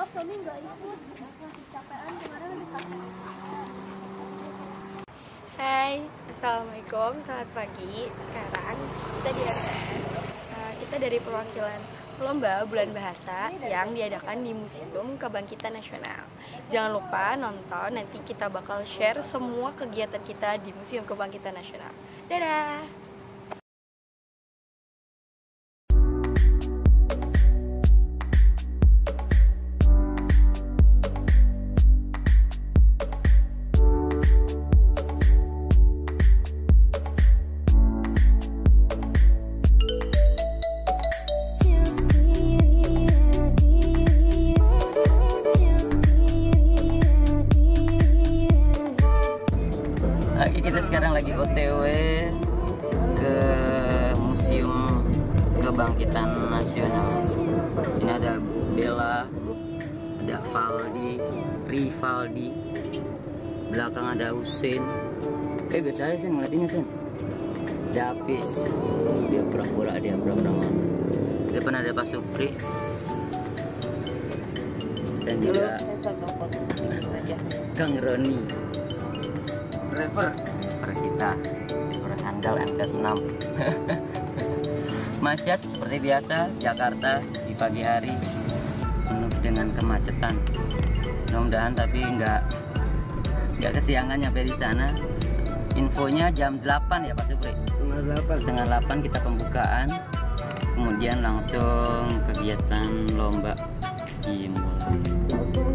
maaf kami nggak ikut, capean kemarin lebih capek. Hai, assalamualaikum, selamat pagi. Sekarang kita di RTS. Kita dari perwakilan lomba bulan bahasa yang diadakan di Museum Kebangkitan Nasional. Jangan lupa nonton, nanti kita bakal share semua kegiatan kita di Museum Kebangkitan Nasional. Dadah! Kita sekarang lagi OTW ke Museum Kebangkitan Nasional. Sini ada Bella, ada Rivaldi, belakang ada Husin. Biasa aja Sen ngeliatinnya Sen. Davis, dia pura-pura depan ada Pak Supri dan juga Kang Roni. Driver kita handal MT6. Macet seperti biasa Jakarta di pagi hari, penuh dengan kemacetan. Mudah-mudahan tapi nggak kesiangan nyampe di sana. Infonya jam 8 ya Pak Supri. Setengah 8 kita pembukaan, kemudian langsung kegiatan lomba dimulai.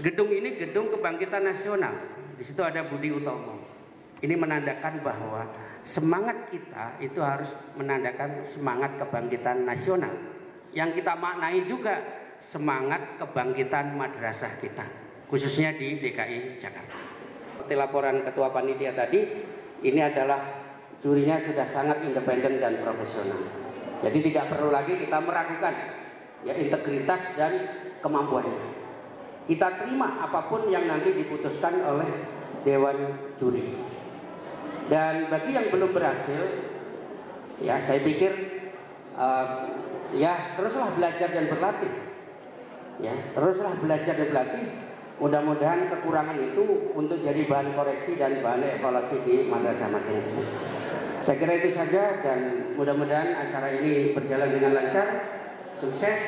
Gedung ini gedung kebangkitan nasional. Di situ ada Budi Utomo. Ini menandakan bahwa semangat kita itu harus menandakan semangat kebangkitan nasional. Yang kita maknai juga semangat kebangkitan madrasah kita, khususnya di DKI Jakarta. Seperti laporan Ketua Panitia tadi, ini adalah jurinya sudah sangat independen dan profesional. Jadi tidak perlu lagi kita meragukan ya integritas dan kemampuannya. Kita terima apapun yang nanti diputuskan oleh Dewan Juri. Dan bagi yang belum berhasil, ya saya pikir ya teruslah belajar dan berlatih. Ya, teruslah belajar dan berlatih. Mudah-mudahan kekurangan itu untuk jadi bahan koreksi dan bahan evaluasi di madrasah masing-masing. Saya kira itu saja dan mudah-mudahan acara ini berjalan dengan lancar, sukses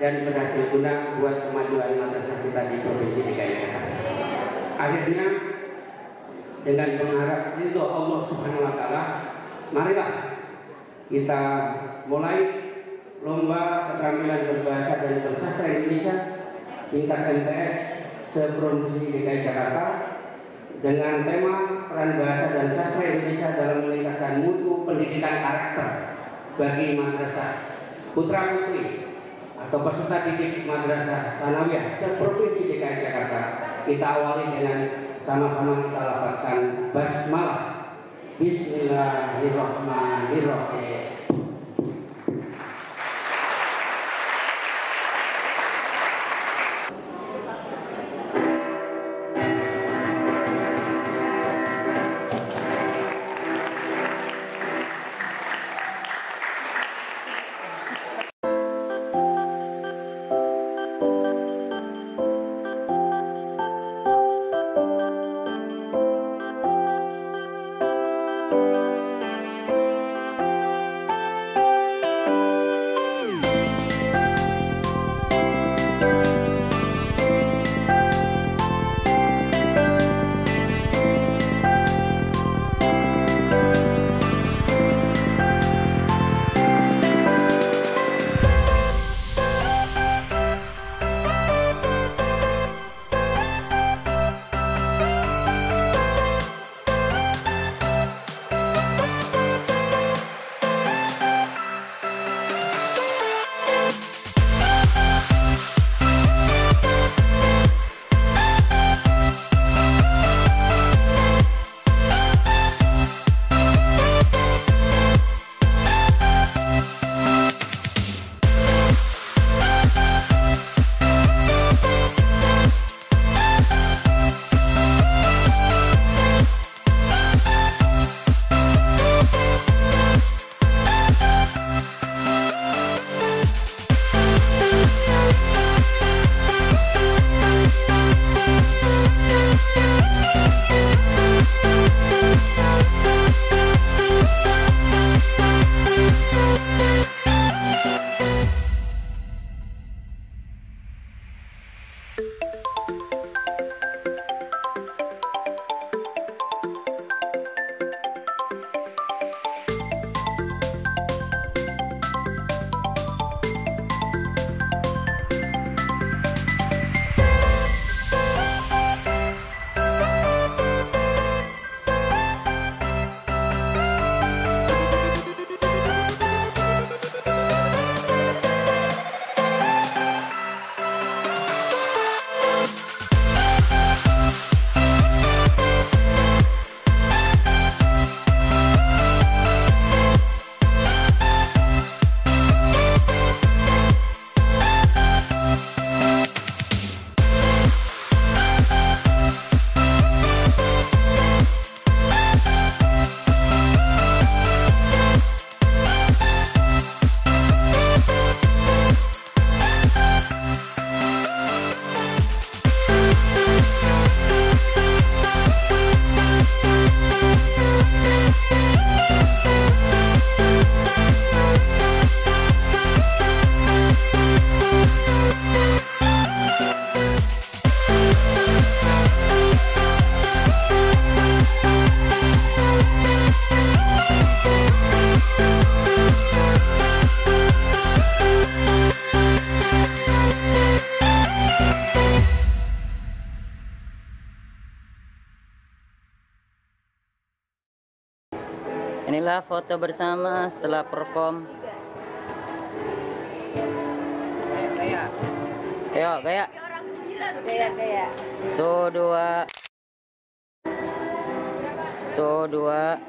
dan berhasil guna buat kemajuan madrasah kita di Provinsi DKI Jakarta. Akhirnya dengan mengharap ridho Allah Subhanahu wa taala, marilah kita mulai lomba keterampilan berbahasa dan bersastra Indonesia tingkat MTS se-Provinsi DKI Jakarta dengan tema peran bahasa dan sastra Indonesia dalam meningkatkan mutu pendidikan karakter bagi madrasah putra putri atau peserta didik madrasah sanawiyah se-Provinsi DKI Jakarta. Kita awali dengan sama-sama kita lafazkan basmalah. Bismillahirrahmanirrahim. Inilah foto bersama setelah perform. Ayo, kayak. Tuh dua.